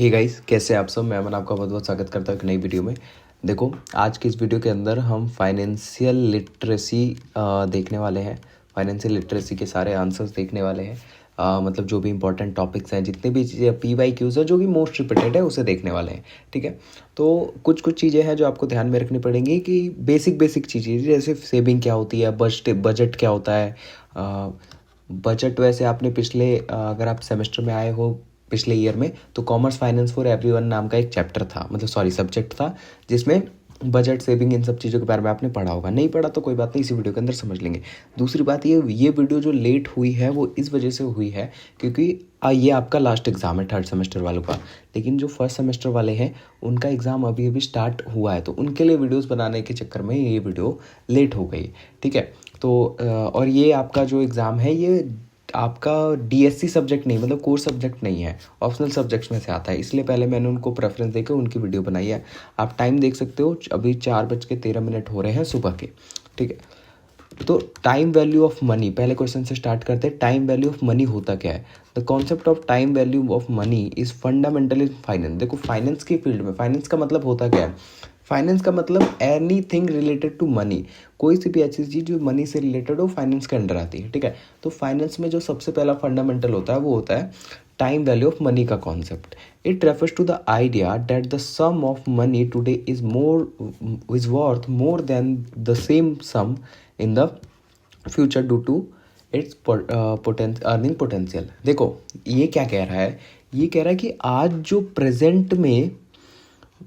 Hey guys, कैसे आप सब। मैं अमन आपका बहुत बहुत स्वागत करता हूँ एक नई वीडियो में। देखो, आज की इस वीडियो के अंदर हम फाइनेंशियल लिटरेसी देखने वाले हैं। फाइनेंशियल लिटरेसी के सारे आंसर्स देखने वाले हैं। मतलब जो भी इंपॉर्टेंट टॉपिक्स हैं, जितने भी चीज़ें PYQs है जो भी मोस्ट रिपीटेड है उसे देखने वाले हैं। ठीक है, तो कुछ कुछ चीज़ें हैं जो आपको ध्यान में रखनी पड़ेंगी कि बेसिक चीज़ें जैसे सेविंग क्या होती है, बजट क्या होता है। बजट वैसे आपने पिछले अगर आप सेमेस्टर में आए हो पिछले ईयर में, तो कॉमर्स फाइनेंस फॉर एवरीवन नाम का एक चैप्टर था, मतलब सॉरी सब्जेक्ट था, जिसमें बजट सेविंग इन सब चीज़ों के बारे में आपने पढ़ा होगा। नहीं पढ़ा तो कोई बात नहीं, इसी वीडियो के अंदर समझ लेंगे। दूसरी बात, ये वीडियो जो लेट हुई है वो इस वजह से हुई है क्योंकि ये आपका लास्ट एग्ज़ाम है थर्ड सेमेस्टर वालों का, लेकिन जो फर्स्ट सेमेस्टर वाले हैं उनका एग्ज़ाम अभी अभी स्टार्ट हुआ है, तो उनके लिए वीडियोज़ बनाने के चक्कर में ये वीडियो लेट हो गई। ठीक है, तो और ये आपका जो एग्ज़ाम है ये आपका DSC सब्जेक्ट नहीं, मतलब कोर सब्जेक्ट नहीं है, ऑप्शनल सब्जेक्ट्स में से आता है, इसलिए पहले मैंने उनको प्रेफरेंस देकर उनकी वीडियो बनाई है। आप टाइम देख सकते हो, अभी 4:13 हो रहे हैं सुबह के। ठीक है, तो टाइम वैल्यू ऑफ मनी, पहले क्वेश्चन से स्टार्ट करते हैं। टाइम वैल्यू ऑफ मनी होता क्या है? The concept of time value of money is fundamental in finance. देखो, फाइनेंस की फील्ड में फाइनेंस का मतलब होता क्या है? फाइनेंस का मतलब anything related to money, कोई सी भी ऐसी चीज़ जो मनी से रिलेटेड हो फाइनेंस के अंडर आती है। ठीक है, तो फाइनेंस में जो सबसे पहला फंडामेंटल होता है वो होता है टाइम वैल्यू ऑफ मनी का concept. It refers to the idea that the sum of money today is worth more than the same sum in the future due to its earning potential. देखो, ये क्या कह रहा है? ये कह रहा है कि आज जो प्रेजेंट में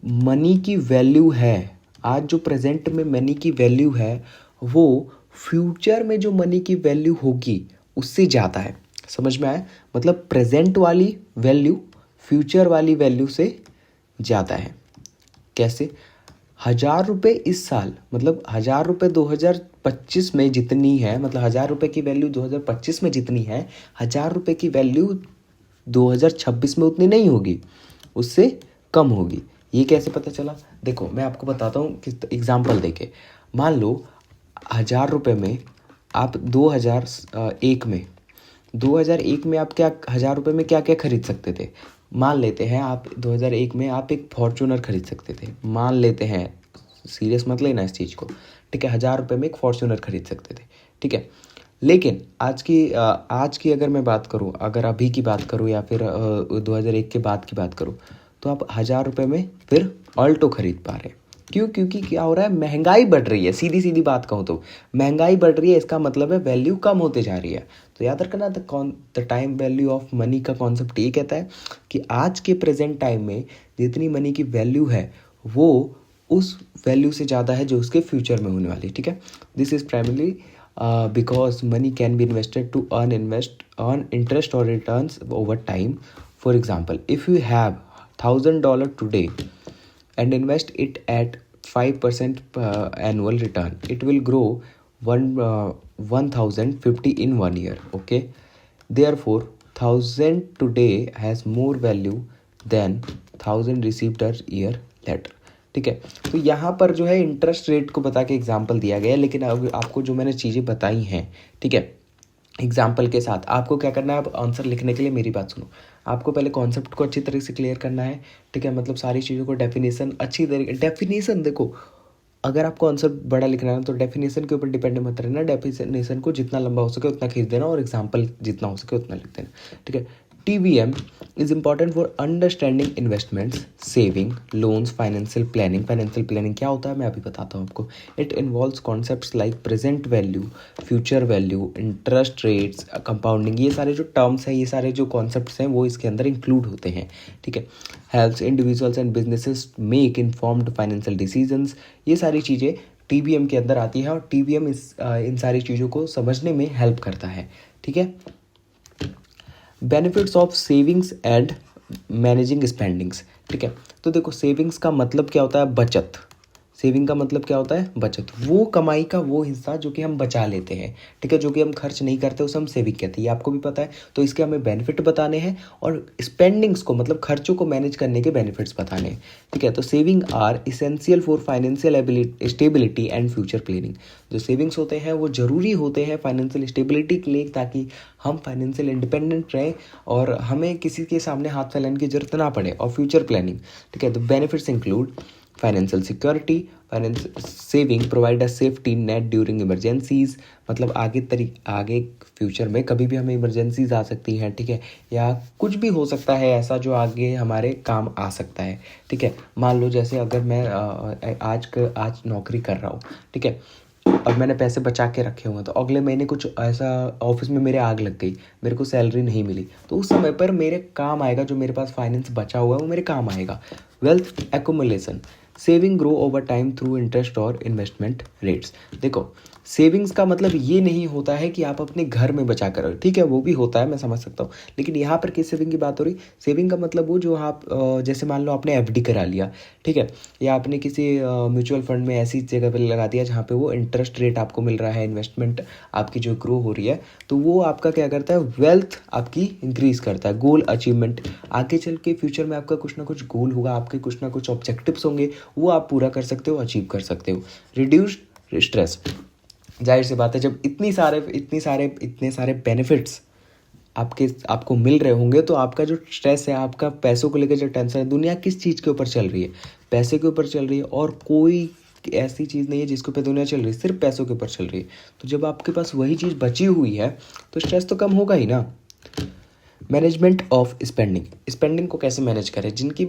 मनी की वैल्यू है, आज जो प्रेजेंट में मनी की वैल्यू है वो फ्यूचर में जो मनी की वैल्यू होगी उससे ज़्यादा है। समझ में आया? मतलब प्रेजेंट वाली वैल्यू फ्यूचर वाली वैल्यू से ज़्यादा है। कैसे? 1,000 रुपये इस साल, मतलब 1,000 रुपये 2025 में जितनी है, मतलब 1,000 रुपये की वैल्यू 2025 में जितनी है, 1,000 रुपये की वैल्यू 2026 में उतनी नहीं होगी, उससे कम होगी। ये कैसे पता चला? देखो, मैं आपको बताता हूँ कि एग्जाम्पल देके। मान लो 1,000 रुपये में आप 2001 में आप क्या 1,000 रुपये में क्या क्या खरीद सकते थे? मान लेते हैं आप 2001 में आप एक फॉर्चूनर खरीद सकते थे। मान लेते हैं, सीरियस मत लेना इस चीज़ को। ठीक है, 1,000 रुपये में एक फॉर्चूनर खरीद सकते थे। ठीक है, लेकिन आज की अगर मैं बात करूं, अगर अभी की बात करूं या फिर 2001 के बाद की बात करूं, तो आप 1,000 रुपये में फिर ऑल्टो खरीद पा रहे हैं। क्यों? क्योंकि क्या हो रहा है, महंगाई बढ़ रही है। सीधी सीधी बात कहूँ तो महंगाई बढ़ रही है, इसका मतलब है वैल्यू कम होते जा रही है। तो याद रखना, the time value of money का कॉन्सेप्ट ये कहता है कि आज के प्रेजेंट टाइम में जितनी मनी की वैल्यू है वो उस वैल्यू से ज़्यादा है जो उसके फ्यूचर में होने वाली। ठीक है, this is primarily because money can be invested to earn interest or returns over time. For example, if you have $1,000 today and invest it at 5% annual return, it will grow 1,050 in 1 year. Okay, therefore 1,000 today has more value than 1,000 received a year later. ठीक है, तो यहाँ पर जो है interest rate को बता के एग्जाम्पल दिया गया है, लेकिन अब आपको जो मैंने चीज़ें बताई हैं, ठीक है, एग्जाम्पल के साथ आपको क्या करना है? अब आंसर लिखने के लिए मेरी बात सुनो। आपको पहले कॉन्सेप्ट को अच्छी तरह से क्लियर करना है। ठीक है, मतलब सारी चीज़ों को डेफिनेशन अच्छी तरीके, डेफिनेशन देखो, अगर आपको आंसर बड़ा लिखना है तो डेफिनेशन के ऊपर डिपेंड मत रहना। डेफिनेशन को जितना लंबा हो सके उतना खींच देना और एग्जाम्पल जितना हो सके उतना लिख देना। ठीक है, TVM is important for understanding investments, saving, loans, financial planning. Financial planning क्या होता है मैं अभी बताता हूँ आपको। It involves concepts like present value, future value, interest rates, compounding। ये सारे जो टर्म्स हैं, ये सारे जो कॉन्सेप्ट्स हैं वो इसके अंदर इंक्लूड होते हैं। ठीक है, helps individuals and businesses make informed financial decisions। ये सारी चीज़ें TVM के अंदर आती है और TVM इन सारी चीज़ों को समझने में हेल्प करता है। ठीक है, benefits of savings and managing spendings. ठीक है, तो देखो, सेविंग्स का मतलब क्या होता है? बचत। सेविंग का मतलब क्या होता है? बचत। वो कमाई का वो हिस्सा जो कि हम बचा लेते हैं, ठीक है, जो कि हम खर्च नहीं करते उसे हम सेविंग कहते हैं, ये आपको भी पता है। तो इसके हमें बेनिफिट बताने हैं और स्पेंडिंग्स को मतलब खर्चों को मैनेज करने के बेनिफिट्स बताने हैं, ठीक है। तो saving are essential for financial stability and future planning. जो सेविंग्स होते हैं वो ज़रूरी होते हैं फाइनेंशियल स्टेबिलिटी के लिए, ताकि हम फाइनेंशियल इंडिपेंडेंट रहें और हमें किसी के सामने हाथ फैलाने की जरूरत ना पड़े, और फ्यूचर प्लानिंग, ठीक है। तो benefits include financial security, finance saving provide a safety net during emergencies, मतलब आगे फ्यूचर में कभी भी हमें इमरजेंसीज आ सकती हैं, ठीक है, या कुछ भी हो सकता है ऐसा जो आगे हमारे काम आ सकता है, ठीक है। मान लो जैसे अगर मैं आज नौकरी कर रहा हूँ, ठीक है, और मैंने पैसे बचा के रखे हुए हैं, तो अगले महीने कुछ ऐसा ऑफिस में मेरे आग लग गई, मेरे को सैलरी नहीं मिली, तो उस समय पर मेरे काम आएगा, जो मेरे पास फाइनेंस बचा हुआ है वो मेरे काम आएगा। Wealth accumulation, saving grow over time through interest और इन्वेस्टमेंट रेट्स। देखो, सेविंग्स का मतलब ये नहीं होता है कि आप अपने घर में बचा कर रहे हो, ठीक है, वो भी होता है, मैं समझ सकता हूँ, लेकिन यहाँ पर किस सेविंग की बात हो रही? सेविंग का मतलब वो जो आप जैसे मान लो आपने एफडी करा लिया, ठीक है, या आपने किसी म्यूचुअल फंड में ऐसी जगह पर लगा दिया जहाँ पे वो इंटरेस्ट रेट आपको मिल रहा है, इन्वेस्टमेंट आपकी जो ग्रो हो रही है, तो वो आपका क्या करता है? वेल्थ आपकी इंक्रीज करता है। गोल अचीवमेंट, आगे चल के फ्यूचर में आपका कुछ ना कुछ गोल होगा, आपके कुछ ना कुछ ऑब्जेक्टिव्स होंगे, वो आप पूरा कर सकते हो, अचीव कर सकते हो। रिड्यूस्ड स्ट्रेस, जाहिर सी बात है, जब इतने सारे बेनिफिट्स आपको मिल रहे होंगे, तो आपका जो स्ट्रेस है, आपका पैसों को लेकर जो टेंशन है, दुनिया किस चीज़ के ऊपर चल रही है? पैसे के ऊपर चल रही है, और कोई ऐसी चीज़ नहीं है जिसके ऊपर दुनिया चल रही है, सिर्फ पैसों के ऊपर चल रही है। तो जब आपके पास वही चीज़ बची हुई है तो स्ट्रेस तो कम होगा ही ना। मैनेजमेंट ऑफ स्पेंडिंग को कैसे मैनेज करें? जिनके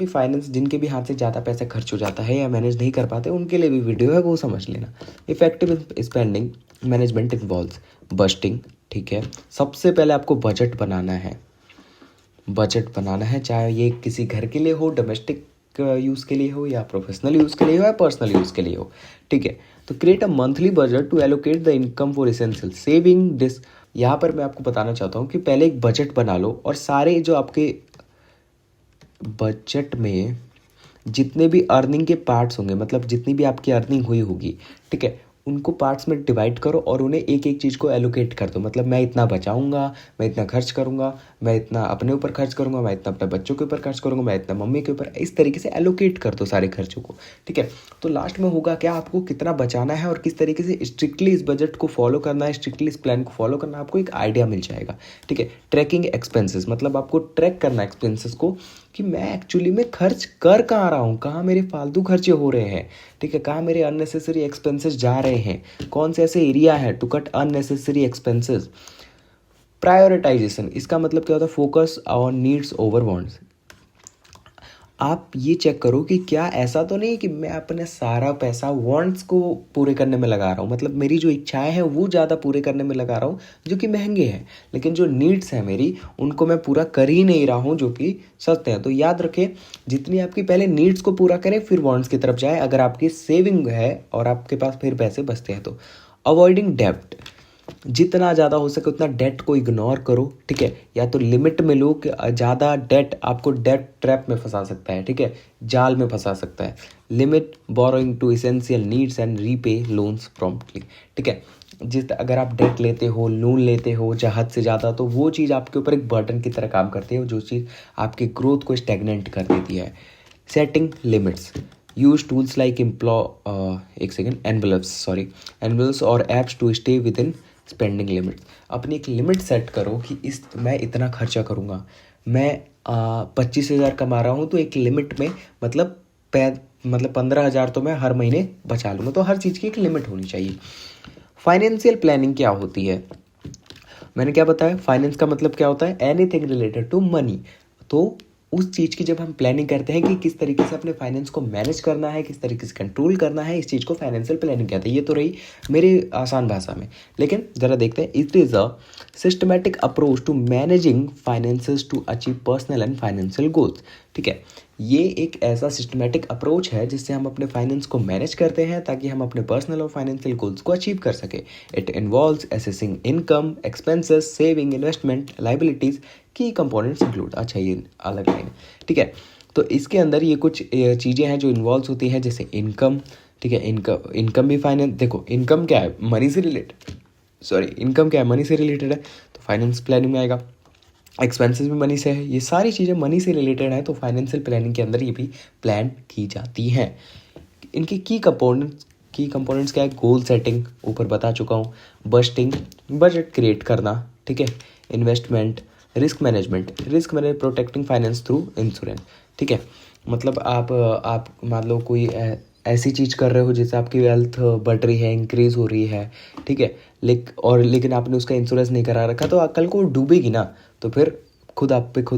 भी हाथ से ज़्यादा पैसा खर्च हो जाता है या मैनेज नहीं कर पाते, उनके लिए भी वीडियो है, वो समझ लेना। Effective spending management involves budgeting, ठीक है। सबसे पहले आपको बजट बनाना है, चाहे ये किसी घर के लिए हो, डोमेस्टिक यूज़ के लिए हो, या प्रोफेशनल यूज़ के लिए हो, या पर्सनल यूज़ के लिए हो, ठीक है। तो create a monthly budget to allocate the income for essential saving this. यहाँ पर मैं आपको बताना चाहता हूँ कि पहले एक बजट बना लो, और सारे जो आपके बजट में जितने भी अर्निंग के पार्ट्स होंगे, मतलब जितनी भी आपकी अर्निंग हुई होगी, ठीक है, उनको पार्ट्स में डिवाइड करो और उन्हें एक एक चीज़ को एलोकेट कर दो। मतलब मैं इतना बचाऊंगा, मैं इतना खर्च करूंगा, मैं इतना अपने ऊपर खर्च करूंगा, मैं इतना अपने बच्चों के ऊपर खर्च करूंगा, मैं इतना मम्मी के ऊपर, इस तरीके से एलोकेट कर दो सारे खर्चों को, ठीक है। तो लास्ट में होगा क्या, आपको कितना बचाना है और किस तरीके से स्ट्रिक्टली इस बजट को फॉलो करना है, स्ट्रिक्टली इस प्लान को फॉलो करना है, आपको एक आइडिया मिल जाएगा, ठीक है। ट्रैकिंग एक्सपेंसेस, मतलब आपको ट्रैक करना है एक्सपेंसेस को, कि मैं एक्चुअली में खर्च कर कहाँ रहा हूँ, कहाँ मेरे फालतू खर्चे हो रहे हैं, ठीक है, कहाँ मेरे अननेसेसरी एक्सपेंसेस जा रहे हैं, कौन से ऐसे एरिया है to cut unnecessary expenses. Prioritisation, इसका मतलब क्या होता है? Focus on needs over wants. आप ये चेक करो कि क्या ऐसा तो नहीं कि मैं अपने सारा पैसा वांट्स को पूरे करने में लगा रहा हूँ, मतलब मेरी जो इच्छाएं हैं वो ज़्यादा पूरे करने में लगा रहा हूँ, जो कि महंगे हैं, लेकिन जो नीड्स हैं मेरी, उनको मैं पूरा कर ही नहीं रहा हूँ, जो कि सस्ते हैं। तो याद रखें, जितनी आपकी पहले नीड्स को पूरा करें, फिर वांट्स की तरफ जाए, अगर आपकी सेविंग है और आपके पास फिर पैसे बचते हैं तो। अवॉइडिंग डेब्ट, जितना ज़्यादा हो सके उतना डेट को इग्नोर करो, ठीक है, या तो लिमिट में लो, कि ज़्यादा डेट आपको डेट ट्रैप में फंसा सकता है, ठीक है, जाल में फंसा सकता है। Limit borrowing to essential needs and repay loans promptly, ठीक है। अगर आप डेट लेते हो, लोन लेते हो हद से ज़्यादा, तो वो चीज़ आपके ऊपर एक बर्डन की तरह काम करती है, जो चीज़ आपकी ग्रोथ को स्टैग्नेंट कर देती है। Setting limits, use tools like envelopes और apps to stay within spending limit. अपनी एक लिमिट सेट करो कि मैं इतना खर्चा करूँगा, मैं 25,000 कमा रहा हूँ, तो एक लिमिट में मतलब 15,000 तो मैं हर महीने बचा लूँगा। तो हर चीज़ की एक लिमिट होनी चाहिए। फाइनेंशियल प्लानिंग क्या होती है? मैंने क्या बताया, फाइनेंस का मतलब क्या होता है? Anything related to money. तो उस चीज़ की जब हम प्लानिंग करते हैं कि किस तरीके से अपने फाइनेंस को मैनेज करना है, किस तरीके से कंट्रोल करना है, इस चीज़ को फाइनेंशियल प्लानिंग कहते हैं। ये तो रही मेरी आसान भाषा में, लेकिन ज़रा देखते हैं। It is a systematic approach to managing finances to achieve personal and financial goals, ठीक है। ये एक ऐसा सिस्टमैटिक अप्रोच है जिससे हम अपने फाइनेंस को मैनेज करते हैं, ताकि हम अपने पर्सनल और फाइनेंशियल गोल्स को अचीव कर सके। It involves assessing income, expenses, saving, investment, liabilities की कंपोनेंट्स इंक्लूड। अच्छा, ये अलग लाइन है, ठीक है। तो इसके अंदर ये कुछ चीज़ें हैं जो इन्वॉल्व होती हैं, जैसे इनकम, ठीक है। इनकम भी फाइनेंस, देखो इनकम क्या है, मनी से रिलेटेड, इनकम क्या है, मनी से रिलेटेड है, तो फाइनेंस प्लानिंग में आएगा। एक्सपेंसेस भी मनी से है, ये सारी चीज़ें मनी से रिलेटेड है, तो फाइनेंशियल प्लानिंग के अंदर ये भी प्लान की जाती हैं। इनकी की कंपोनेंट्स क्या है, गोल सेटिंग ऊपर बता चुका हूँ, बजट क्रिएट करना, ठीक है, investment, risk management protecting finance through insurance, ठीक है। मतलब आप मान लो कोई ऐसी चीज़ कर रहे हो जिससे आपकी वेल्थ बढ़ रही है, इंक्रीज हो रही है, ठीक है, लेकिन आपने उसका इंश्योरेंस नहीं करा रखा, तो कल को डूबेगी ना, तो फिर खुद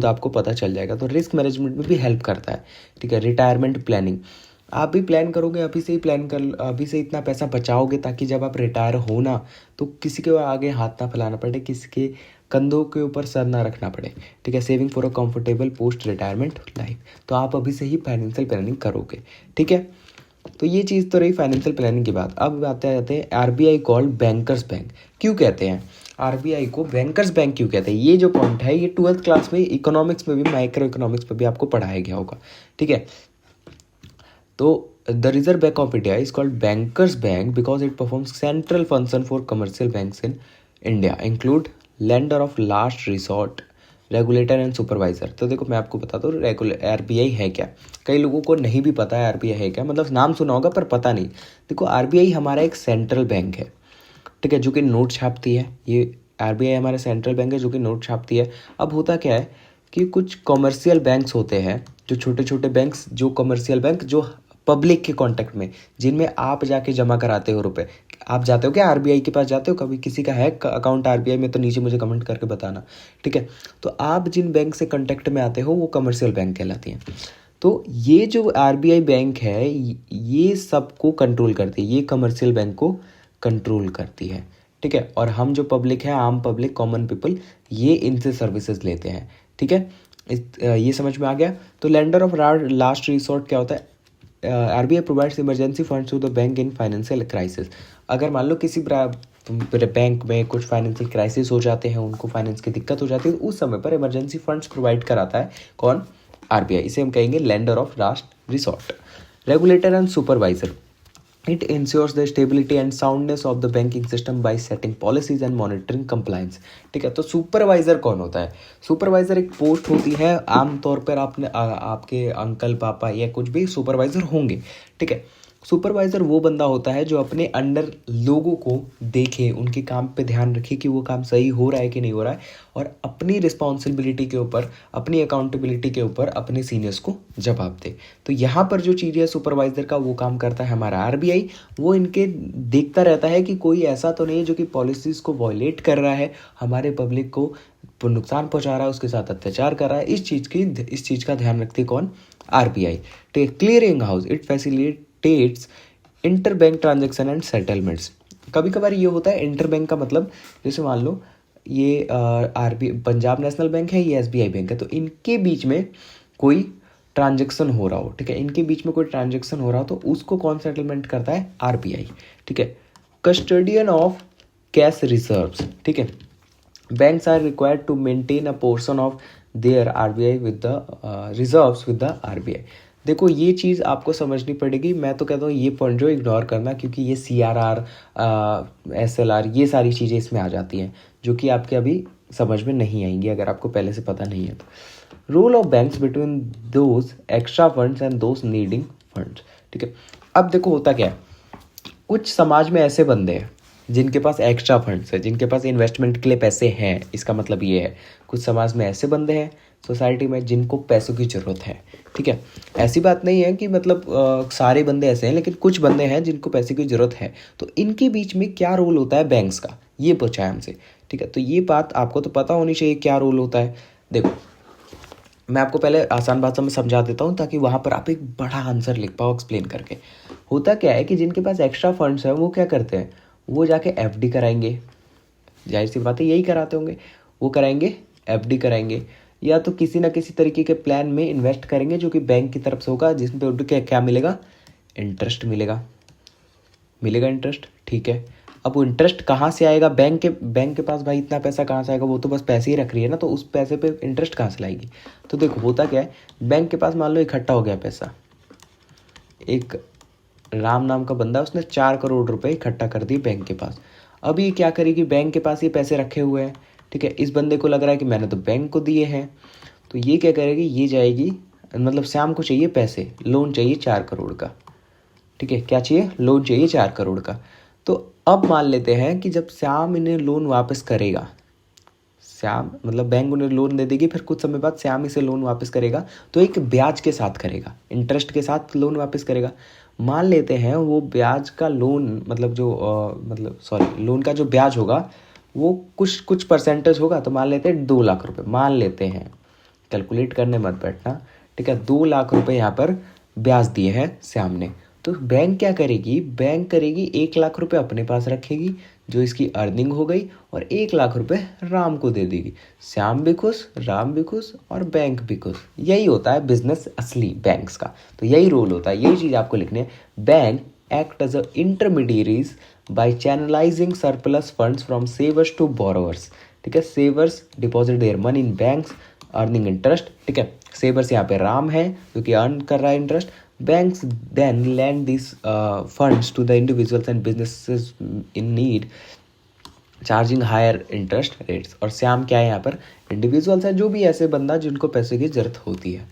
आपको पता चल जाएगा। तो रिस्क मैनेजमेंट में भी हेल्प करता है, ठीक है। रिटायरमेंट प्लानिंग, आप भी प्लान करोगे, अभी से इतना पैसा बचाओगे ताकि जब आप रिटायर हो ना, तो किसी के आगे हाथ ना फैलाना पड़े, किसी के कंधों के ऊपर सर ना रखना पड़े, ठीक है। Saving for a comfortable post retirement life, तो आप अभी से ही फाइनेंशियल प्लानिंग करोगे, ठीक है। तो ये चीज़ तो रही फाइनेंशियल प्लानिंग की बात। अब आते हैं आरबीआई कॉल्ड बैंकर्स बैंक क्यों कहते हैं, आरबीआई को बैंकर्स बैंक क्यों कहते हैं। ये जो पॉइंट है ये 12th क्लास में इकोनॉमिक्स में भी, माइक्रो इकोनॉमिक्स में भी आपको पढ़ाया गया होगा, ठीक है। तो the reserve bank of India is called bankers bank because it performs central function for commercial banks in India, include lender of last resort, regulator and supervisor. तो देखो मैं आपको बताता हूँ आरबीआई है क्या, कई लोगों को नहीं भी पता है आरबीआई है क्या, मतलब नाम सुना होगा पर पता नहीं। देखो आरबीआई हमारा एक सेंट्रल बैंक है, ठीक है, जो कि नोट छापती है। ये आरबीआई हमारा सेंट्रल बैंक है जो कि नोट छापती है। अब होता क्या है कि कुछ कमर्शियल बैंक्स होते हैं, जो छोटे छोटे बैंक्स, जो कमर्शियल बैंक जो पब्लिक के कांटेक्ट में, जिनमें आप जाके जमा कराते हो रुपए। आप जाते हो क्या आरबीआई के पास जाते हो कभी, किसी का है अकाउंट आरबीआई में, तो नीचे मुझे कमेंट करके बताना, ठीक है। तो आप जिन बैंक से कांटेक्ट में आते हो वो कमर्शियल बैंक कहलाती हैं। तो ये जो आरबीआई बैंक है ये सबको कंट्रोल करती है, ये कमर्शियल बैंक को कंट्रोल करती है, ठीक है। और हम जो पब्लिक है, आम पब्लिक, कॉमन पीपल, ये इनसे सर्विसेज लेते हैं, ठीक है। ये समझ में आ गया। तो लेंडर ऑफ लास्ट रिसोर्ट क्या होता है, RBI provides emergency funds to the bank in financial crisis. अगर मान लो किसी बैंक में कुछ फाइनेंशियल क्राइसिस हो जाते हैं, उनको फाइनेंस की दिक्कत हो जाती है, तो उस समय पर इमरजेंसी फंड्स प्रोवाइड कराता है कौन, आरबीआई। इसे हम कहेंगे lender of last resort. Regulator and supervisor, it ensures the stability and soundness of the banking system by setting policies and monitoring compliance, ठीक है। तो सुपरवाइजर कौन होता है, सुपरवाइजर एक पोस्ट होती है, आमतौर पर आपके अंकल पापा या कुछ भी सुपरवाइजर होंगे, ठीक है। सुपरवाइजर वो बंदा होता है जो अपने अंडर लोगों को देखे, उनके काम पे ध्यान रखे कि वो काम सही हो रहा है कि नहीं हो रहा है, और अपनी रिस्पॉन्सिबिलिटी के ऊपर, अपनी अकाउंटेबिलिटी के ऊपर अपने सीनियर्स को जवाब दे। तो यहाँ पर जो चीज़ है सुपरवाइजर का, वो काम करता है हमारा आरबीआई। वो इनके देखता रहता है कि कोई ऐसा तो नहीं है जो कि पॉलिसीज़ को वॉयलेट कर रहा है, हमारे पब्लिक को नुकसान पहुंचा रहा है, उसके साथ अत्याचार कर रहा है। इस चीज़ का ध्यान रखती है कौन, RBI. Clearing house, it facilitates interbank transaction and settlements. कभी कभार ये होता है इंटरबैंक का मतलब, जैसे मान लो ये पंजाब नेशनल बैंक है, ये एसबीआई बैंक है, तो इनके बीच में कोई ट्रांजैक्शन हो रहा हो, ठीक है, इनके बीच में कोई ट्रांजैक्शन हो रहा हो, तो उसको कौन सेटलमेंट करता है, आरबीआई, ठीक है। कस्टोडियन ऑफ कैश रिजर्व्स, ठीक है, banks are required to maintain a portion of their RBI with the reserves with the RBI। देखो ये चीज़ आपको समझनी पड़ेगी। मैं तो कहता हूँ ये पॉइंट जो इग्नोर करना, क्योंकि ये CRR SLR ये सारी चीज़ें इसमें आ जाती हैं जो कि आपके अभी समझ में नहीं आएंगी अगर आपको पहले से पता नहीं है तो। Role of banks between those extra funds and those needing funds, ठीक है। अब देखो होता क्या है, कुछ समाज में ऐसे बंदे हैं जिनके पास एक्स्ट्रा फंड्स है, जिनके पास इन्वेस्टमेंट के लिए पैसे हैं। इसका मतलब ये है कुछ समाज में ऐसे बंदे हैं सोसाइटी में जिनको पैसों की ज़रूरत है, ठीक है। ऐसी बात नहीं है कि मतलब सारे बंदे ऐसे हैं, लेकिन कुछ बंदे हैं जिनको पैसे की ज़रूरत है। तो इनके बीच में क्या रोल होता है बैंक्स का, ये पूछा है हमसे, ठीक है। तो ये बात आपको तो पता होनी चाहिए क्या रोल होता है। देखो मैं आपको पहले आसान भाषा में समझा देता हूँ ताकि वहाँ पर आप एक बड़ा आंसर लिख पाओ एक्सप्लेन करके। होता क्या है कि जिनके पास एक्स्ट्रा फंड्स है वो क्या करते हैं, वो जाके एफडी कराएंगे, जाहिर सी बात है यही कराते होंगे, वो कराएंगे एफडी कराएंगे, या तो किसी ना किसी तरीके के प्लान में इन्वेस्ट करेंगे जो कि बैंक की तरफ से होगा, जिसमें पे उनको क्या मिलेगा, इंटरेस्ट मिलेगा इंटरेस्ट, ठीक है। अब वो इंटरेस्ट कहाँ से आएगा, बैंक के पास भाई इतना पैसा कहाँ से आएगा, वो तो बस पैसे ही रख रही है ना, तो उस पैसे पे इंटरेस्ट कहाँ से लाएगी। तो देखो होता क्या है, बैंक के पास मान लो इकट्ठा हो गया पैसा, एक राम नाम का बंदा, उसने 4 करोड़ रुपए इकट्ठा कर दिए बैंक के पास। अब ये क्या करेगी, बैंक के पास ये पैसे रखे हुए हैं, ठीक है, इस बंदे को लग रहा है कि मैंने तो बैंक को दिए हैं, तो ये क्या करेगी, ये जाएगी, मतलब श्याम को चाहिए पैसे, लोन चाहिए 4 करोड़ का, ठीक है, क्या चाहिए, लोन चाहिए 4 करोड़ का। तो अब मान लेते हैं कि जब श्याम इन्हें लोन वापस करेगा, श्याम मतलब बैंक उन्हें लोन दे देगी, फिर कुछ समय बाद श्याम इसे लोन वापस करेगा, तो एक ब्याज के साथ करेगा, इंटरेस्ट के साथ लोन वापस करेगा। मान लेते हैं वो ब्याज का लोन मतलब जो लोन का जो ब्याज होगा वो कुछ कुछ परसेंटेज होगा, तो मान लेते हैं 2 लाख रुपए, मान लेते हैं, कैलकुलेट करने मत बैठना, ठीक है, 2 लाख रुपए यहाँ पर ब्याज दिए हैं श्याम ने। तो बैंक क्या करेगी, बैंक करेगी 1 लाख रुपए अपने पास रखेगी जो इसकी अर्निंग हो गई, और 1 लाख रुपए राम को दे देगी। श्याम भी खुश, राम भी खुश, और बैंक भी खुश। यही होता है बिजनेस असली बैंक्स का, तो यही रोल होता है, यही चीज़ आपको लिखनी है। Bank act as a intermediaries by channelising surplus funds from savers to borrowers, ठीक है, savers deposit their money in banks earning interest, ठीक है, सेवर्स यहाँ पे राम है जो कि अर्न कर रहा है interest. Banks then lend these funds to the individuals and businesses in need, charging higher interest rates. और श्याम क्या है यहाँ पर, इंडिविजुअल्स है, जो भी ऐसे बंदा जिनको पैसे की जरूरत होती है।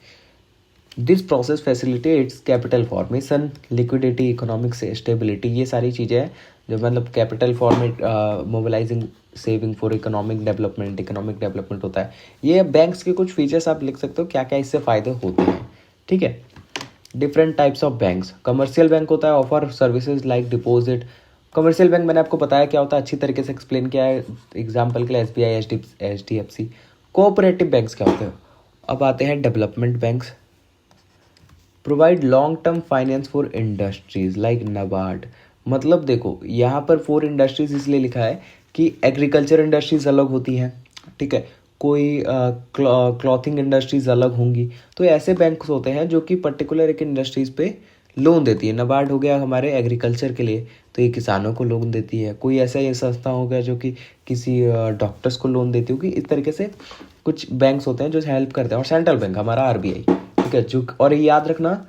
This process facilitates capital formation, liquidity, economic stability, ये सारी चीज़ें हैं जो मतलब capital format, mobilising saving for economic development होता है। ये बैंक्स के कुछ फीचर्स आप लिख सकते हो, क्या क्या इससे फ़ायदे होते हैं, ठीक है। Different types of banks, commercial bank होता है, offer services like deposit. Commercial bank मैंने आपको बताया क्या होता है, अच्छी तरीके से एक्सप्लेन किया है एग्जाम्पल के लिए, SBI, HDFC। कोऑपरेटिव बैंक्स क्या होते हैं। अब आते हैं development banks, provide long term finance for industries like NABARD. मतलब देखो यहाँ पर फॉर इंडस्ट्रीज इसलिए लिखा है कि एग्रीकल्चर इंडस्ट्रीज अलग होती हैं, ठीक है, कोई क्लॉथिंग इंडस्ट्रीज अलग होंगी, तो ऐसे बैंक्स होते हैं जो कि पर्टिकुलर एक इंडस्ट्रीज पे लोन देती है। नाबार्ड हो गया हमारे एग्रीकल्चर के लिए, तो ये किसानों को लोन देती है। कोई ऐसा ये संस्था हो गया जो कि किसी डॉक्टर्स को लोन देती होगी। इस तरीके से कुछ बैंक्स होते हैं जो हेल्प करते हैं। और सेंट्रल बैंक हमारा RBI, ठीक है, जो, और ये याद रखना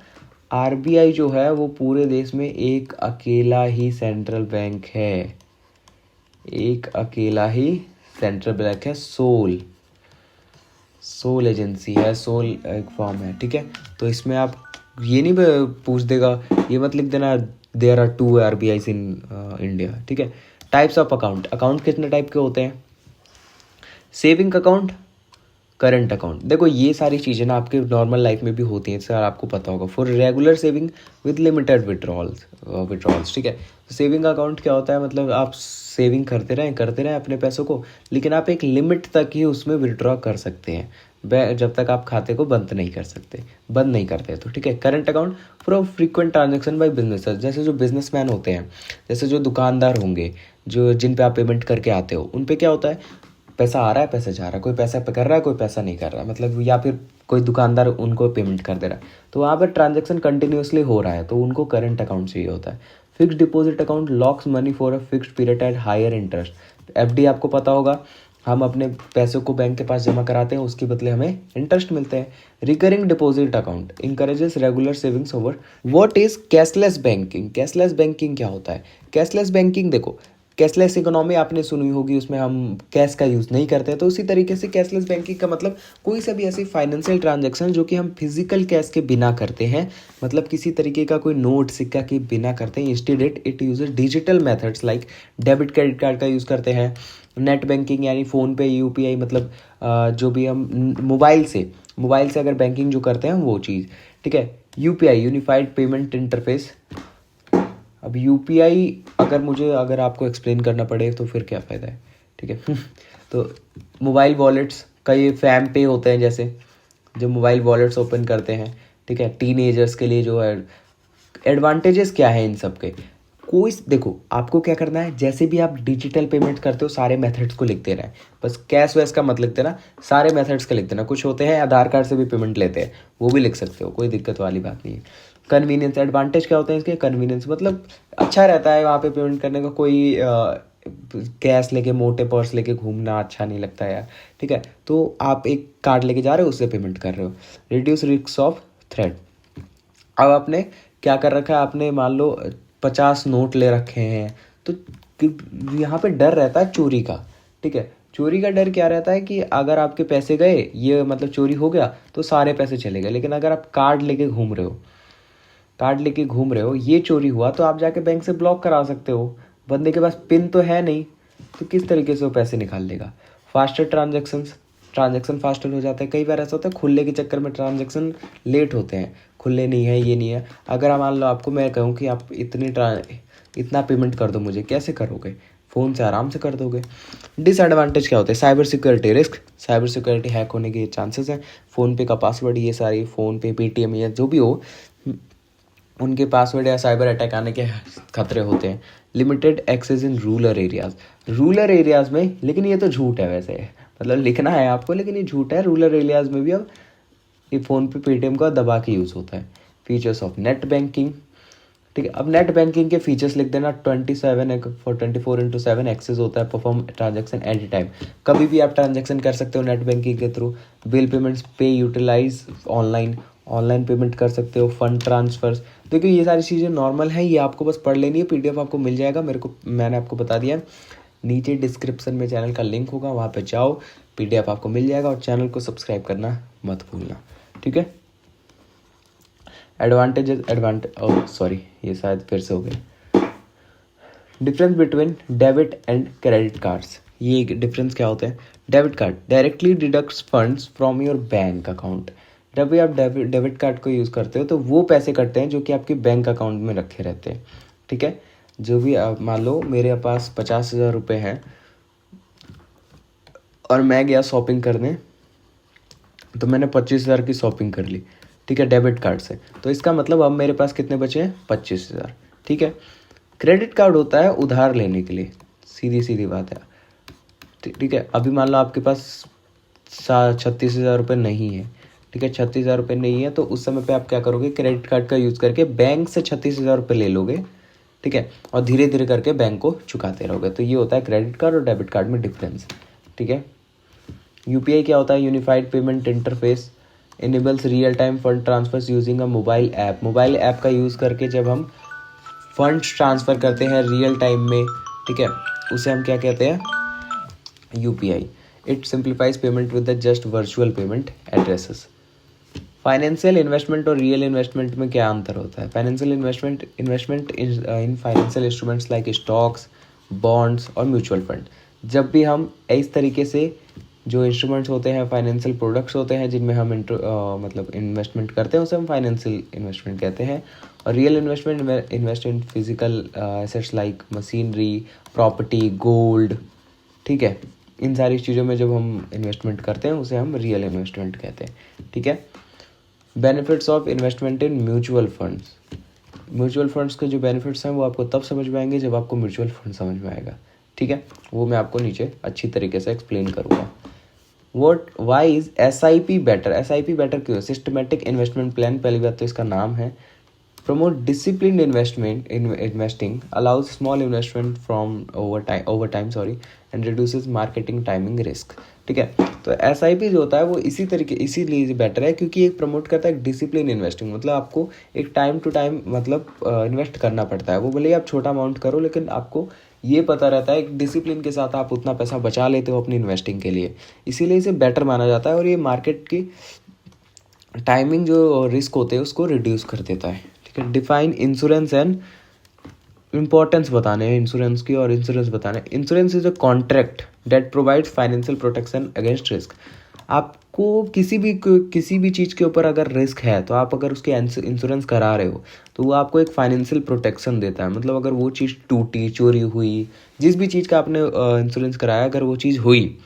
RBI जो है वो पूरे देश में एक अकेला ही सेंट्रल बैंक है, एक अकेला ही सेंट्रल बैंक है, सोल एजेंसी है, सोल एक फॉर्म है, ठीक है। तो इसमें आप ये नहीं पूछ देगा, ये मत लिख देना there are 2 RBIs in India, ठीक है। टाइप्स ऑफ अकाउंट, अकाउंट कितने टाइप के होते हैं, सेविंग अकाउंट, करंट अकाउंट। देखो ये सारी चीज़ें ना आपके नॉर्मल लाइफ में भी होती हैं, सर आपको पता होगा। For regular saving with limited withdrawals, ठीक है। तो सेविंग अकाउंट क्या होता है, मतलब आप सेविंग करते रहें अपने पैसों को, लेकिन आप एक लिमिट तक ही उसमें विड्रॉ कर सकते हैं, जब तक आप खाते को बंद नहीं करते तो, ठीक है। Current account for frequent transaction by businesses, जैसे जो बिजनेसमैन होते हैं, जैसे जो दुकानदार होंगे, जो जिन पे आप पेमेंट करके आते हो, उन पे क्या होता है, पैसा आ रहा है, पैसा जा रहा है, कोई पैसा कर रहा है, कोई पैसा नहीं कर रहा है, मतलब, या फिर कोई दुकानदार उनको पेमेंट कर दे रहा है, तो वहाँ पर ट्रांजैक्शन कंटिन्यूसली हो रहा है, तो उनको करंट अकाउंट चाहिए होता है। Fixed deposit account locks money for a fixed period at higher interest. FD आपको पता होगा, हम अपने पैसों को बैंक के पास जमा कराते हैं, उसके बदले हमें इंटरेस्ट मिलते हैं। Recurring deposit account encourages regular savings over. What is cashless banking, cashless banking क्या होता है। कैशलेस बैंकिंग देखो, कैशलेस इकोनॉमी आपने सुनी होगी, उसमें हम कैश का यूज़ नहीं करते हैं, तो उसी तरीके से कैशलेस बैंकिंग का मतलब कोई सा भी ऐसी फाइनेंशियल ट्रांजैक्शन जो कि हम फिजिकल कैश के बिना करते हैं, मतलब किसी तरीके का कोई नोट सिक्का के बिना करते हैं। Instead it uses digital methods like debit credit card का यूज़ करते हैं, नेट बैंकिंग यानी फ़ोन पे, UPI, मतलब जो भी हम मोबाइल से अगर बैंकिंग जो करते हैं वो चीज़, ठीक है। UPI unified payment interface. अब UPI अगर आपको एक्सप्लेन करना पड़े तो फिर क्या फ़ायदा है, ठीक है। तो मोबाइल वॉलेट्स का ये फैम पे होते हैं, जैसे जो मोबाइल वॉलेट्स ओपन करते हैं, ठीक है, टीनेजर्स के लिए जो है। एडवांटेजेस क्या है इन सब के, कोई देखो आपको क्या करना है, जैसे भी आप डिजिटल पेमेंट करते हो सारे मेथड्स को लिख देना है, बस कैश वैश का मत लिख देना, सारे मेथड्स का लिख देना। कुछ होते हैं आधार कार्ड से भी पेमेंट लेते हैं, वो भी लिख सकते हो, कोई दिक्कत वाली बात नहीं है। कन्वीनियंस, एडवांटेज क्या होते हैं इसके, कन्वीनियंस मतलब अच्छा रहता है वहाँ पे पेमेंट करने का, कोई कैश लेके मोटे पर्स लेके घूमना अच्छा नहीं लगता यार, ठीक है। तो आप एक कार्ड लेके जा रहे हो, उससे पेमेंट कर रहे हो। Reduce risk of threat. अब आपने क्या कर रखा है आपने, मान लो 50 नोट ले रखे हैं, तो यहाँ पे डर रहता है चोरी का। ठीक है, चोरी का डर क्या रहता है कि अगर आपके पैसे गए, ये मतलब चोरी हो गया तो सारे पैसे चले गए। लेकिन अगर आप कार्ड लेके घूम रहे हो, ये चोरी हुआ तो आप जाके बैंक से ब्लॉक करा सकते हो। बंदे के पास पिन तो है नहीं, तो किस तरीके से वो पैसे निकाल लेगा। फास्टर ट्रांजैक्शन फास्टर हो जाता है। कई बार ऐसा होता है खुलने के चक्कर में ट्रांजैक्शन लेट होते हैं, खुले नहीं है, ये नहीं है। अगर मान लो आपको मैं कहूँ कि आप इतना पेमेंट कर दो मुझे, कैसे करोगे? फ़ोन से आराम से कर दोगे। डिसएडवांटेज क्या होते हैं? Cyber security risk, cyber security hack होने के चांसेस हैं। फ़ोनपे का पासवर्ड, ये सारी फ़ोनपे, पेटीएम या जो भी हो, उनके पासवर्ड या साइबर अटैक आने के खतरे होते हैं। Limited access in rural areas में, लेकिन ये तो झूठ है वैसे, मतलब लिखना है आपको, लेकिन ये झूठ है। रूरल एरियाज़ में भी अब ये फ़ोनपे पेटीएम का दबा के यूज़ होता है। फीचर्स ऑफ नेट बैंकिंग, ठीक है। अब नेट बैंकिंग के फीचर्स लिख देना। 24/7 एक्सेस होता है, परफॉर्म ट्रांजैक्शन एट टाइम, कभी भी आप ट्रांजैक्शन कर सकते हो नेट बैंकिंग के थ्रू। बिल पेमेंट्स, पे यूटिलाइज ऑनलाइन पेमेंट कर सकते हो। फंड ट्रांसफर्स, देखिए ये सारी चीज़ें नॉर्मल हैं, ये आपको बस पढ़ लेनी है। PDF आपको मिल जाएगा, मैंने आपको बता दिया। नीचे डिस्क्रिप्शन में चैनल का लिंक होगा, वहाँ पे जाओ, PDF आपको मिल जाएगा। और चैनल को सब्सक्राइब करना मत भूलना, ठीक है। ये शायद फिर से हो गया। Difference between debit and credit cards, ये डिफरेंस क्या होते हैं? Debit card directly deducts funds from your bank account. जब भी आप डेबिट कार्ड को यूज़ करते हो तो वो पैसे कटते हैं जो कि आपके बैंक अकाउंट में रखे रहते हैं, ठीक है। जो भी मान लो मेरे पास 50,000 रुपये हैं और मैं गया शॉपिंग करने, तो मैंने 25,000 की शॉपिंग कर ली, ठीक है, डेबिट कार्ड से। तो इसका मतलब अब मेरे पास कितने बचे हैं? 25,000, ठीक है। क्रेडिट कार्ड होता है उधार लेने के लिए, सीधी बात है, ठीक है। अभी मान लो आपके पास 36,000 रुपये नहीं है, ठीक है, 36,000 रुपये नहीं है, तो उस समय पे आप क्या करोगे? क्रेडिट कार्ड का यूज़ करके बैंक से 36,000 रुपये ले लोगे, ठीक है, और धीरे धीरे करके बैंक को चुकाते रहोगे। तो ये होता है क्रेडिट कार्ड और डेबिट कार्ड में डिफरेंस, ठीक है। UPI क्या होता है? Unified payment interface, enables real time fund transfers using a mobile app. Mobile app का यूज़ करके जब हम फंड्स ट्रांसफ़र करते हैं रियल टाइम में, ठीक है, उसे हम क्या कहते हैं? UPI। It simplifies payment with the just virtual payment addresses. Financial investment और रियल इन्वेस्टमेंट में क्या अंतर होता है? Financial investment in financial instruments like stocks, bonds और म्यूचुअल फंड। जब भी हम इस तरीके से जो इंस्ट्रूमेंट्स होते हैं, फाइनेंशियल प्रोडक्ट्स होते हैं जिनमें हम मतलब इन्वेस्टमेंट करते हैं, उसे हम फाइनेंशियल इन्वेस्टमेंट कहते हैं। और real investment invest in physical assets like machinery, property, gold, ठीक है। इन सारी चीज़ों में जब हम इन्वेस्टमेंट करते हैं उसे हम रियल इन्वेस्टमेंट कहते हैं, ठीक है। Benefits of investment in mutual funds. Mutual funds के जो बेनिफिट्स हैं वो आपको तब समझ में आएंगे जब आपको म्यूचुअल फंड समझ में आएगा, ठीक है। वो मैं आपको नीचे अच्छी तरीके से एक्सप्लेन करूँगा। Why is SIP better? SIP better क्यों? सिस्टमेटिक इन्वेस्टमेंट प्लान, पहली बात तो इसका नाम है। Promote discipline investing, allows small investment from over time and reduces marketing timing risk, ठीक है। तो SIP जो होता है वो इसीलिए बेटर है क्योंकि एक प्रमोट करता है डिसिप्लिन इन्वेस्टिंग, मतलब आपको एक टाइम टू टाइम मतलब इन्वेस्ट करना पड़ता है। वो भले ही आप छोटा अमाउंट करो, लेकिन आपको ये पता रहता है एक डिसिप्लिन के साथ आप उतना पैसा बचा लेते हो अपनी इन्वेस्टिंग के लिए, इसीलिए इसे बेटर माना जाता है। और ये मार्केट की टाइमिंग जो रिस्क होते हैं उसको रिड्यूस कर देता है, ठीक है। डिफाइन इंश्योरेंस एंड इंपॉर्टेंस बताने हैं इंश्योरेंस की, और इंश्योरेंस बताने। Insurance is a contract that provides financial protection against risk. आपको किसी भी चीज़ के ऊपर अगर रिस्क है तो आप अगर उसके इंश्योरेंस करा रहे हो तो वो आपको एक फाइनेंशियल प्रोटेक्शन देता है। मतलब अगर वो चीज़ टूटी, चोरी हुई, जिस भी चीज़ का आपने इंश्योरेंस कराया, अगर वो चीज़ हुई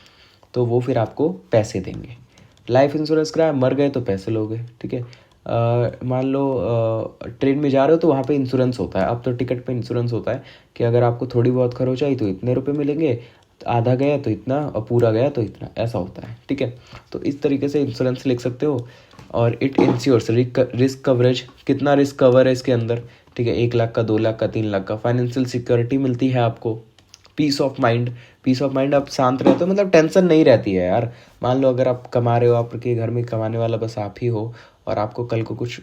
तो वो फिर आपको पैसे देंगे। लाइफ इंश्योरेंस कराया, मर गए तो पैसे लोगे, ठीक है। मान लो ट्रेन में जा रहे हो तो वहाँ पे इंश्योरेंस होता है। अब तो टिकट पे इंश्योरेंस होता है कि अगर आपको थोड़ी बहुत खरोच आई तो इतने रुपए मिलेंगे, आधा गया तो इतना और पूरा गया तो इतना, ऐसा होता है, ठीक है। तो इस तरीके से इंश्योरेंस लिख सकते हो। और इट इंश्योर्स रिस्क कवरेज, कितना रिस्क कवर है इसके अंदर, ठीक है, 1 लाख का, 2 लाख का, 3 लाख का। फाइनेंशियल सिक्योरिटी मिलती है आपको, पीस ऑफ माइंड, आप शांत रहते हो, मतलब टेंशन नहीं रहती है यार। मान लो अगर आप कमा रहे हो, आपके घर में कमाने वाला बस आप ही हो, और आपको कल को कुछ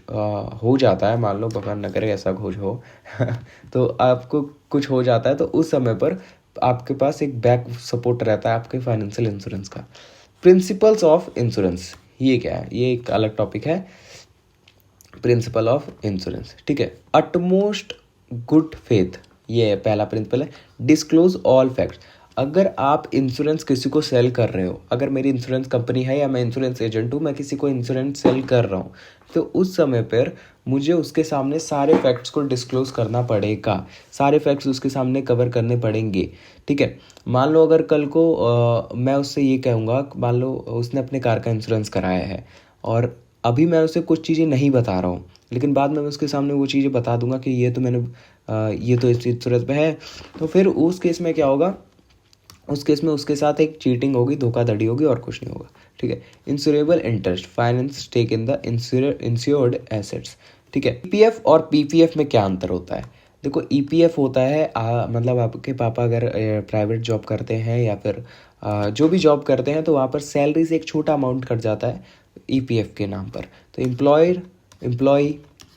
हो जाता है, मान लो भगवान न करे ऐसा कुछ हो तो आपको कुछ हो जाता है, तो उस समय पर आपके पास एक बैक सपोर्ट रहता है आपके फाइनेंशियल इंश्योरेंस का। प्रिंसिपल्स ऑफ इंश्योरेंस, ये क्या है, ये एक अलग टॉपिक है। प्रिंसिपल ऑफ इंश्योरेंस, ठीक है। अटमोस्ट गुड फेथ, ये पहला प्रिंसिपल है। डिस्क्लोज ऑल फैक्ट्स, अगर आप इंश्योरेंस किसी को सेल कर रहे हो, अगर मेरी इंश्योरेंस कंपनी है या मैं इंश्योरेंस एजेंट हूँ, मैं किसी को इंश्योरेंस सेल कर रहा हूँ, तो उस समय पर मुझे उसके सामने सारे फैक्ट्स को डिस्क्लोज करना पड़ेगा, सारे फैक्ट्स उसके सामने कवर करने पड़ेंगे, ठीक है। मान लो अगर कल को मैं उससे ये कहूँगा, मान लो उसने अपने कार का इंश्योरेंस कराया है, और अभी मैं उसे कुछ चीज़ें नहीं बता रहा हूँ, लेकिन बाद में मैं उसके सामने वो चीज़ें बता दूंगा कि ये तो मैंने ये तो इस सूरत पे है, तो फिर उस केस में क्या होगा, उस केस में उसके साथ एक चीटिंग होगी, धोखाधड़ी होगी, और कुछ नहीं होगा, ठीक है। Insurable interest, finance stake in the insured assets, ठीक है। ईपीएफ और पीपीएफ में क्या अंतर होता है? देखो, ईपीएफ होता है मतलब आपके पापा अगर प्राइवेट जॉब करते हैं या फिर जो भी जॉब करते हैं, तो वहाँ पर सैलरी से एक छोटा अमाउंट कट जाता है ईपीएफ के नाम पर। तो एम्प्लॉय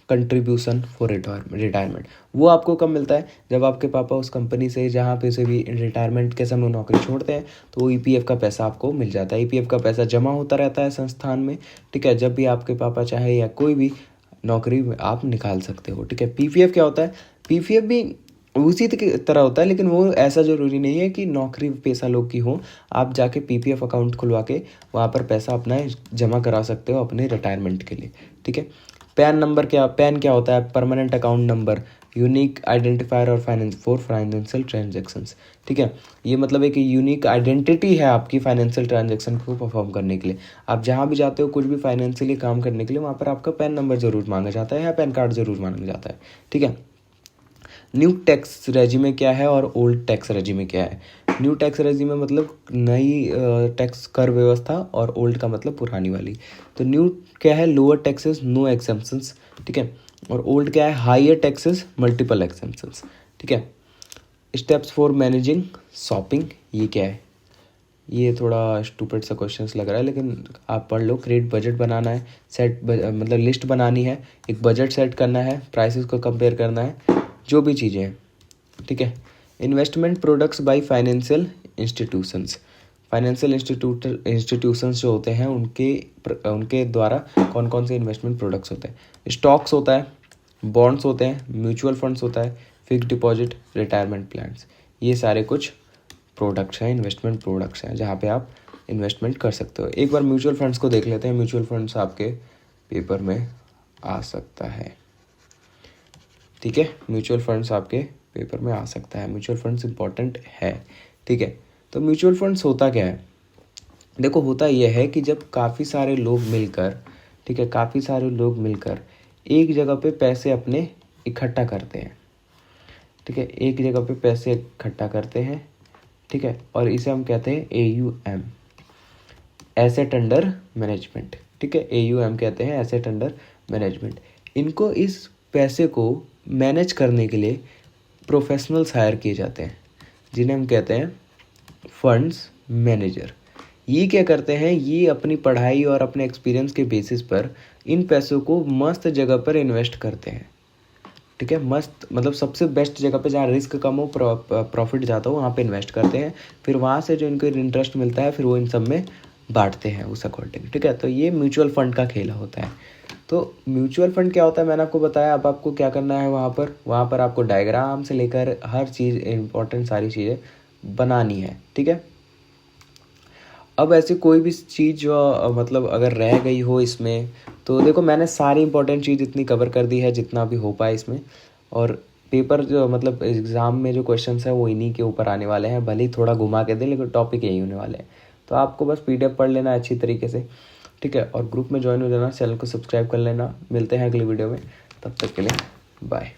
कंट्रीब्यूशन फॉर रिटायरमेंट, वो आपको कब मिलता है? जब आपके पापा उस कंपनी से जहाँ पे से भी रिटायरमेंट के समय नौकरी छोड़ते हैं, तो वो ईपीएफ का पैसा आपको मिल जाता है। ईपीएफ का पैसा जमा होता रहता है संस्थान में, ठीक है। जब भी आपके पापा चाहे या कोई भी नौकरी में आप निकाल सकते हो, ठीक है। पीपीएफ क्या होता है? पीपीएफ भी उसी तरह होता है, लेकिन वो ऐसा ज़रूरी नहीं है कि नौकरी पेशा लोग की हो। आप जाके पीपीएफ अकाउंट खुलवा के वहाँ पर पैसा अपना जमा करा सकते हो अपने रिटायरमेंट के लिए, ठीक है। पैन क्या होता है? Permanent account number, unique identifier और फाइनेंशियल ट्रांजेक्शन्स, ठीक है। ये मतलब एक यूनिक आइडेंटिटी है आपकी फाइनेंशियल ट्रांजेक्शन को परफॉर्म करने के लिए। आप जहाँ भी जाते हो कुछ भी फाइनेंशियली काम करने के लिए, वहाँ पर आपका पैन नंबर ज़रूर मांगा जाता है या पैन कार्ड ज़रूर मांगा जाता है, ठीक है। न्यू टैक्स रेजिमे क्या है और ओल्ड टैक्स रेजिमे क्या है? न्यू टैक्स रेजिमे मतलब नई टैक्स कर व्यवस्था, और ओल्ड का मतलब पुरानी वाली। तो न्यू क्या है? लोअर टैक्सेस, नो एग्जम्पशंस, ठीक है। और ओल्ड क्या है? हायर टैक्सेस, मल्टीपल एग्जम्पशंस, ठीक है। स्टेप्स फॉर मैनेजिंग शॉपिंग, ये क्या है? ये थोड़ा स्टूपिड सा क्वेश्चंस लग रहा है, लेकिन आप पढ़ लो। क्रेडिट बजट बनाना है, मतलब लिस्ट बनानी है, एक बजट सेट करना है, प्राइसेस को कंपेयर करना है, जो भी चीज़ें हैं, ठीक है। Investment products by financial institutions, financial institutions जो होते हैं उनके द्वारा कौन कौन से इन्वेस्टमेंट प्रोडक्ट्स होते हैं? स्टॉक्स होता है, बॉन्ड्स होते हैं, म्यूचुअल फंड्स होता है, फिक्स डिपॉजिट, रिटायरमेंट प्लान्स। ये सारे कुछ प्रोडक्ट्स हैं, इन्वेस्टमेंट प्रोडक्ट्स हैं, जहाँ पे आप इन्वेस्टमेंट कर सकते हो। एक बार म्यूचुअल फंड्स को देख लेते हैं। म्यूचुअल फंड्स आपके पेपर में आ सकता है, ठीक है। म्यूचुअल फंड्स आपके पेपर में आ सकता है, म्यूचुअल फंड्स इंपॉर्टेंट है, ठीक है। तो म्यूचुअल फंड्स होता क्या है? देखो, होता यह है कि जब काफ़ी सारे लोग मिलकर, ठीक है, काफ़ी सारे लोग मिलकर एक जगह पे पैसे अपने इकट्ठा करते हैं, ठीक है, एक जगह पे पैसे इकट्ठा करते हैं, ठीक है। और इसे हम कहते हैं AUM, एसेट अंडर मैनेजमेंट, ठीक है। AUM कहते हैं एसेट अंडर मैनेजमेंट। इनको, इस पैसे को मैनेज करने के लिए प्रोफेशनल्स हायर किए जाते हैं, जिन्हें हम कहते हैं फंड्स मैनेजर। ये क्या करते हैं? ये अपनी पढ़ाई और अपने एक्सपीरियंस के बेसिस पर इन पैसों को मस्त जगह पर इन्वेस्ट करते हैं, ठीक है। मस्त मतलब सबसे बेस्ट जगह पे जहाँ रिस्क कम हो, प्रॉफिट ज़्यादा हो, वहाँ पे इन्वेस्ट करते हैं। फिर वहाँ से जो इनको इंटरेस्ट मिलता है, फिर वो इन सब में बांटते हैं उस अकॉर्डिंग, ठीक है। तो ये म्यूचुअल फंड का खेल होता है। तो म्यूचुअल फंड क्या होता है मैंने आपको बताया। अब आपको क्या करना है, वहाँ पर आपको डायग्राम से लेकर हर चीज़ इंपॉर्टेंट सारी चीज़ें बनानी है, ठीक है। अब ऐसी कोई भी चीज़ जो मतलब अगर रह गई हो इसमें, तो देखो मैंने सारी इंपॉर्टेंट चीज़ इतनी कवर कर दी है जितना भी हो पाए इसमें। और पेपर जो मतलब एग्ज़ाम में जो क्वेश्चंस है वो इन्हीं के ऊपर आने वाले हैं, भले ही थोड़ा घुमा के दें, लेकिन टॉपिक यही होने वाले हैं। तो आपको बस PDF पढ़ लेना अच्छी तरीके से, ठीक है। और ग्रुप में ज्वाइन हो जाना, चैनल को सब्सक्राइब कर लेना। मिलते हैं अगली वीडियो में, तब तक के लिए बाय।